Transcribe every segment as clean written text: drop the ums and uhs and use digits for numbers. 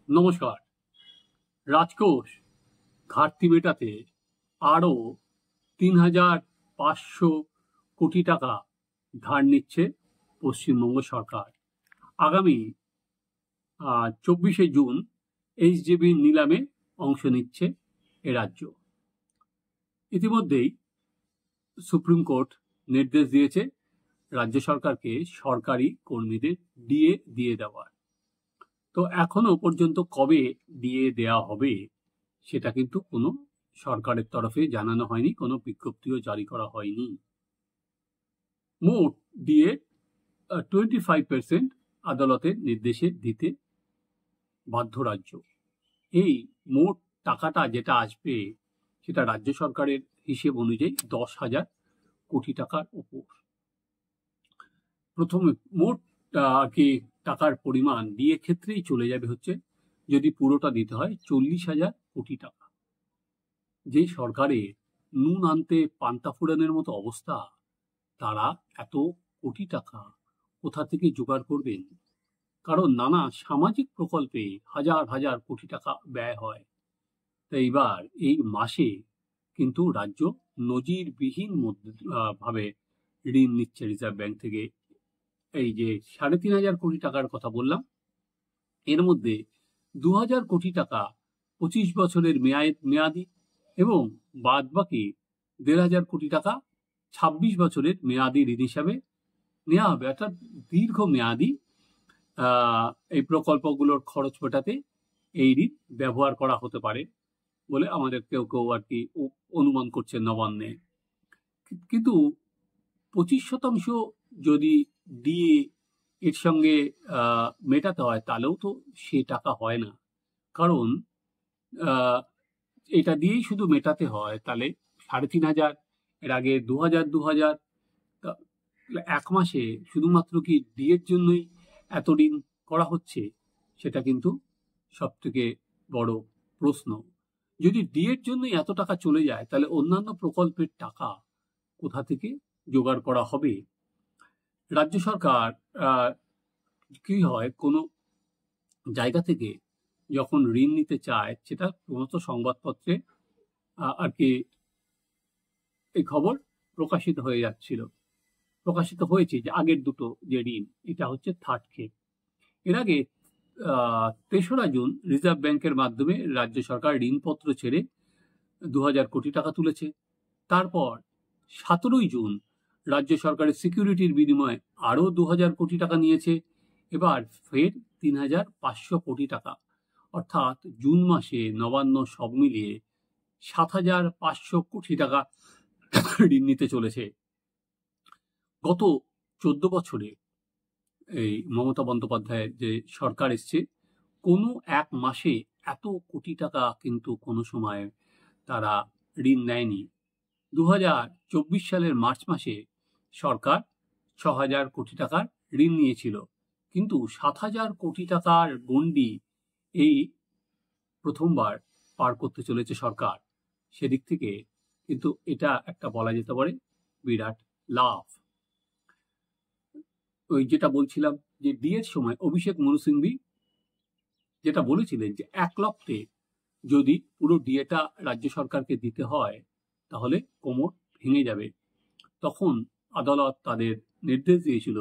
নমস্কার। রাজকোষ ঘাটতি মেটাতে আরও ৩,৫০০ কোটি টাকা ধার নিচ্ছে পশ্চিমবঙ্গ সরকার। আগামী ২৪শে জুন এইচডিবি নিলামে অংশ নিচ্ছে এ রাজ্য। ইতিমধ্যেই সুপ্রিম কোর্ট নির্দেশ দিয়েছে রাজ্য সরকারকে সরকারি কর্মীদের ডিএ দিয়ে দেওয়ার। তো এখনো পর্যন্ত কবে ডিএ দেওয়া হবে সেটা কিন্তু কোনো সরকারের তরফে জানানো হয়নি, কোনো বিজ্ঞপ্তিও জারি করা হয়নি। মোট ডিএ 25% আদালতের নির্দেশে দিতে বাধ্য রাজ্য। এই মোট টাকাটা যেটা আসবে সেটা রাজ্য সরকারের হিসেব অনুযায়ী 10,000 কোটি টাকার উপর। প্রথমে মোট টাকার পরিমাণ ডিএ ক্ষেত্রেই চলে যাবে হচ্ছে, যদি পুরোটা দিতে হয়, 40,000 কোটি টাকা। যে সরকারের নুন আনতে পান্তা ফুরানের মতো অবস্থা, তারা এত কোটি টাকা কোথা থেকে জোগাড় করবেন? কারণ নানা সামাজিক প্রকল্পে হাজার হাজার কোটি টাকা ব্যয় হয়। তাই এবার এই মাসে কিন্তু রাজ্য নজিরবিহীন ভাবে ঋণ নিচ্ছে রিজার্ভ ব্যাংক থেকে। এই যে 3,500 কোটি টাকার কথা বললাম, এর মধ্যে 2,000 কোটি টাকা 25 বছরের মেয়াদি এবং বাদ বাকি 1,500 কোটি টাকা 26 বছরের মেয়াদি ঋণ হিসাবে নেওয়া হবে। অর্থাৎ দীর্ঘ মেয়াদি এই প্রকল্পগুলোর খরচ মেটাতে এই ঋণ ব্যবহার করা হতে পারে বলে আমাদের কেউ কেউ আর কি অনুমান করছে নবান্নে। কিন্তু 25% যদি ডিএ এর সঙ্গে মেটাতে হয়, তাহলেও তো সে টাকা হয় না। কারণ এটা দিয়েই শুধু মেটাতে হয়, তাহলে 3,500, এর আগে 2,000 এক মাসে শুধুমাত্র কি ডিএর জন্যই এত ঋণ করা হচ্ছে? সেটা কিন্তু সব থেকে বড় প্রশ্ন। যদি ডিএর জন্যই এত টাকা চলে যায়, তাহলে অন্যান্য প্রকল্পের টাকা কোথা থেকে জোগাড় করা হবে? রাজ্য সরকার কি হয়, কোনো জায়গা থেকে যখন ঋণ নিতে চায়, সেটা প্রথমত সংবাদপত্রে আর কি এই খবর প্রকাশিত হয়েছে যে আগের দুটো যে ঋণ, এটা হচ্ছে থার্ড খেপ। এর আগে 3রা জুন রিজার্ভ ব্যাংকের মাধ্যমে রাজ্য সরকার ঋণপত্র ছেড়ে 2,000 কোটি টাকা তুলেছে। তারপর 17ই জুন রাজ্য সরকারের সিকিউরিটির বিনিময়ে আরও 2,000 কোটি টাকা নিয়েছে। এবার ফের 3,500 কোটি টাকা, অর্থাৎ জুন মাসে নবান্ন সব মিলিয়ে 7,500 কোটি টাকা ঋণ নিতে চলেছে। গত 14 বছরে এই মমতা বন্দ্যোপাধ্যায়ের যে সরকার এসছে, কোনো এক মাসে এত কোটি টাকা কিন্তু কোনো সময় তারা ঋণ নেয়নি। 2024 সালের মার্চ মাসে সরকার 6,000 কোটি টাকার ঋণ নিয়েছিল, কিন্তু 7,000 কোটি টাকার গণ্ডি এই প্রথমবার পার করতে চলেছে সরকার। সেদিক থেকে কিন্তু এটা একটা বলা যেতে পারে বিরাট লাভ। ওই যেটা বলছিলাম যে ডিএর সময় অভিষেক মনু সিংভি যেটা বলেছিলেন যে 1 লক্ষে যদি পুরো ডিএটা রাজ্য সরকারকে দিতে হয়, তাহলে কোমর ভেঙে যাবে। তখন আদালত তাদের নির্দেশ দিয়েছিল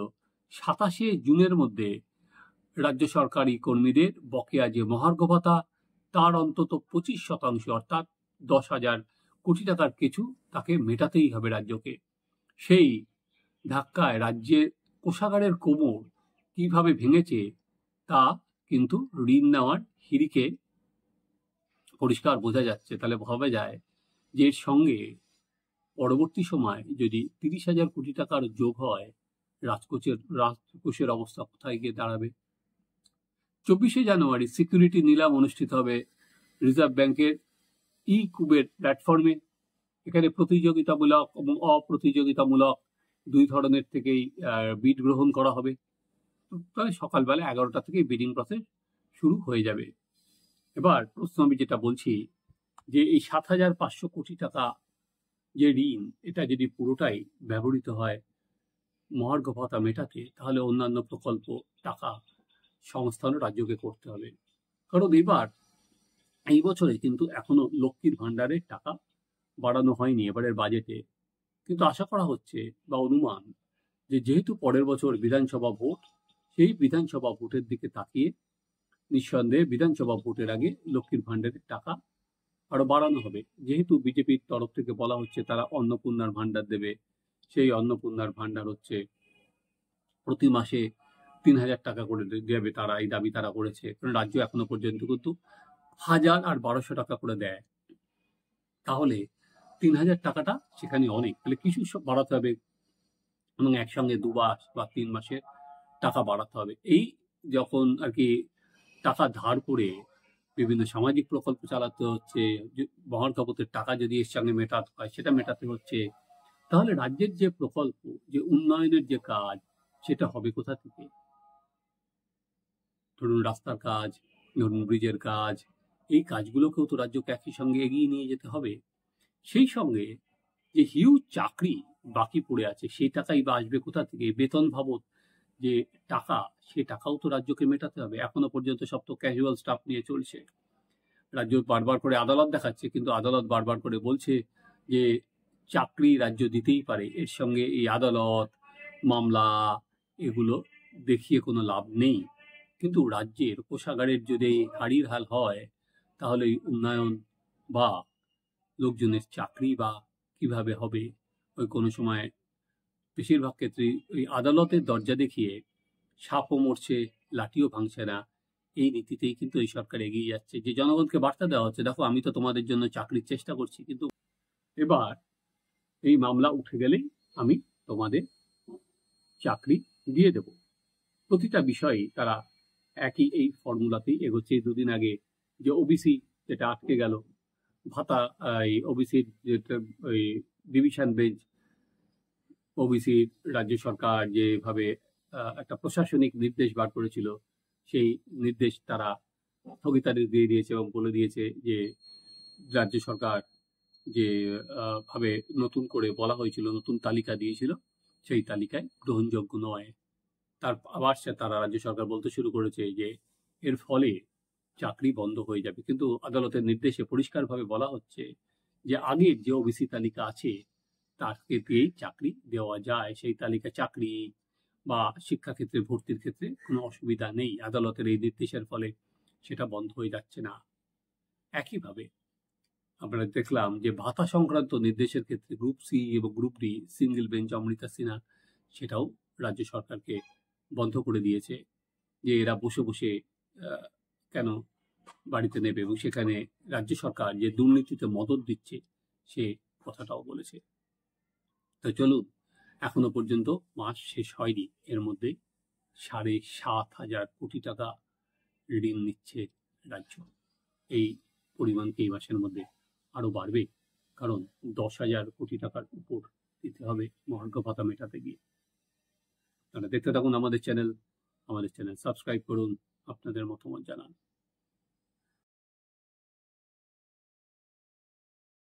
27শে জুনের মধ্যে রাজ্য সরকারি কর্মীদের বকেয়া যে মহার্ঘ ভাতা, তার অন্তত 25%, অর্থাৎ 10,000 কোটি টাকার কিছু তাকে মেটাতেই হবে রাজ্যকে। সেই ধাক্কায় রাজ্যের কোষাগারের কোমর কিভাবে ভেঙেছে তা কিন্তু ঋণ নেওয়ার হিড়িকে পরিষ্কার বোঝা যাচ্ছে। তাহলে ভাবা যায় যে এর সঙ্গে পরবর্তী সময় যদি 30,000 কোটি টাকার যোগ হয়, রাজকোষের অবস্থা কোথায় গিয়ে দাঁড়াবে? 24শে জানুয়ারি সিকিউরিটি নিলাম অনুষ্ঠিত হবে রিজার্ভ ব্যাংকের ই-কুবের প্ল্যাটফর্মে। এখানে প্রতিযোগিতামূলক এবং অপ্রতিযোগিতামূলক দুই ধরনের থেকেই বিড গ্রহণ করা হবে। প্রায় সকালবেলা 11টা থেকে বিডিং প্রসেস শুরু হয়ে যাবে। এবার প্রশ্ন আমি যেটা বলছি যে এই 7,500 কোটি টাকা যে ঋণ, এটা যদি পুরোটাই ব্যবহৃত হয় মহার্ঘ ভাতা মেটাতে, তাহলে অন্যান্য প্রকল্প টাকা সংস্থানও রাজ্যকে করতে হবে। কারণ এবার এই বছরে কিন্তু এখনো লক্ষ্মীর ভাণ্ডারের টাকা বাড়ানো হয়নি এবারের বাজেটে। কিন্তু আশা করা হচ্ছে বা অনুমান যে যেহেতু পরের বছর বিধানসভা ভোট, সেই বিধানসভা ভোটের দিকে তাকিয়ে নিঃসন্দেহে বিধানসভা ভোটের আগে লক্ষ্মীর ভাণ্ডারের টাকা আরো বাড়ানো হবে। যেহেতু বিজেপির তরফ থেকে বলা হচ্ছে তারা অন্নপূর্ণার ভাণ্ডার দেবে, সেই অন্নপূর্ণার ভাণ্ডার হচ্ছে প্রতি মাসে ৩,০০০ টাকা করে দেবে তারা, এই দাবি তারা করেছে। কারণ রাজ্য এখনো পর্যন্ত কিন্তু ১,০০০ আর ১,২০০ টাকা করে দেয়। তাহলে ৩,০০০ টাকাটা সেখানে অনেক, তাহলে কিছু বাড়াতে হবে এবং একসঙ্গে ২ মাস বা ৩ মাসের টাকা বাড়াতে হবে। এই যখন আর কি টাকা ধার করে বিভিন্ন সামাজিক প্রকল্প চালাতে হচ্ছে, মহার্ঘবতের টাকা যদি এর সঙ্গে মেটাতে হয় সেটা মেটাতে হচ্ছে, তাহলে রাজ্যের যে প্রকল্প, যে উন্নয়নের যে কাজ, সেটা হবে কোথা থেকে? ধরুন রাস্তার কাজ, ধরুন ব্রিজের কাজ, এই কাজগুলোকেও তো রাজ্যকে একই সঙ্গে এগিয়ে নিয়ে যেতে হবে। সেই সঙ্গে যে হিউজ চাকরি বাকি পড়ে আছে, সেই টাকাই বা আসবে কোথা থেকে? বেতন বাবদ যে টাকা, সে টাকাও তো রাজ্যকে মেটাতে হবে। এখনো পর্যন্ত সব তো ক্যাজুয়াল স্টাফ নিয়ে চলছে। রাজ্য বারবার করে আদালত দেখাচ্ছে, কিন্তু আদালত বারবার করে বলছে যে চাকরি রাজ্য দিতেই পারে, এর সঙ্গে এই আদালত, মামলা, এগুলো দেখিয়ে কোনো লাভ নেই। কিন্তু রাজ্যের কোষাগারের যদি হাড়ির হাল হয়, তাহলে এই উন্নয়ন বা লোকজনের চাকরি বা কিভাবে হবে? ওই কোনো সময় বেশিরভাগ ক্ষেত্রেই ওই আদালতের দরজা দেখিয়ে সাপও মরছে, লাঠিও ভাঙছে না, এই নীতিতেই কিন্তু এই সরকার এগিয়ে যাচ্ছে, যে জনগণকে বার্তা দেওয়া হচ্ছে দেখো আমি তো তোমাদের জন্য চাকরির চেষ্টা করছি, কিন্তু এবার এই মামলা উঠে গেলেই আমি তোমাদের চাকরি দিয়ে দেব। প্রতিটা বিষয়ে তারা একই এই ফর্মুলাতেই এগোচ্ছে। দুদিন আগে যে ওবিসি যেটা আটকে গেল, ভাতা, এই ওবিসির যেটা ওই ডিভিশন বেঞ্চ, ওবিসি রাজ্য সরকার যেভাবে একটা প্রশাসনিক নির্দেশ বার করেছিল, সেই নির্দেশ তারা স্থগিতাদেশ দিয়ে দিয়েছে এবং বলে দিয়েছে যে রাজ্য সরকার যে ভাবে নতুন করে বলা হয়েছিল, নতুন তালিকা দিয়েছিল, সেই তালিকায় গ্রহণযোগ্য নয়। তার আবার তারা রাজ্য সরকার বলতে শুরু করেছে যে এর ফলে চাকরি বন্ধ হয়ে যাবে। কিন্তু আদালতের নির্দেশে পরিষ্কারভাবে বলা হচ্ছে যে আগের যে ওবিসি তালিকা আছে তাকে দিয়েই চাকরি দেওয়া যায়। সেই তালিকা চাকরি বা শিক্ষাক্ষেত্রে ভর্তির ক্ষেত্রে কোনো অসুবিধা নেই। আদালতের এই নির্দেশের ফলে সেটা বন্ধ হয়ে যাচ্ছে না। একইভাবে আমরা দেখলাম যে ভাতা সংক্রান্ত নির্দেশের ক্ষেত্রে গ্রুপ সি এবং group D single bench Amrita Sinha সেটাও রাজ্য সরকারকে বন্ধ করে দিয়েছে, যে এরা বসে বসে কেন বাড়িতে নেবে, এবং সেখানে রাজ্য সরকার যে দুর্নীতিতে মদত দিচ্ছে সে কথাটাও বলেছে। তো চলুন, এখনো পর্যন্ত মাস শেষ হয়নি, এর মধ্যে 7,500 কোটি টাকা ঋণ নিচ্ছে রাজ্য। এই পরিমাণ কি এই মাসের মধ্যে আরো বাড়বে? কারণ 10,000 কোটি টাকার উপর দিতে হবে মহার্ঘ ভাতা মেটাতে গিয়ে। তাহলে দেখতে থাকুন আমাদের চ্যানেল সাবস্ক্রাইব করুন, আপনাদের মতামত জানান।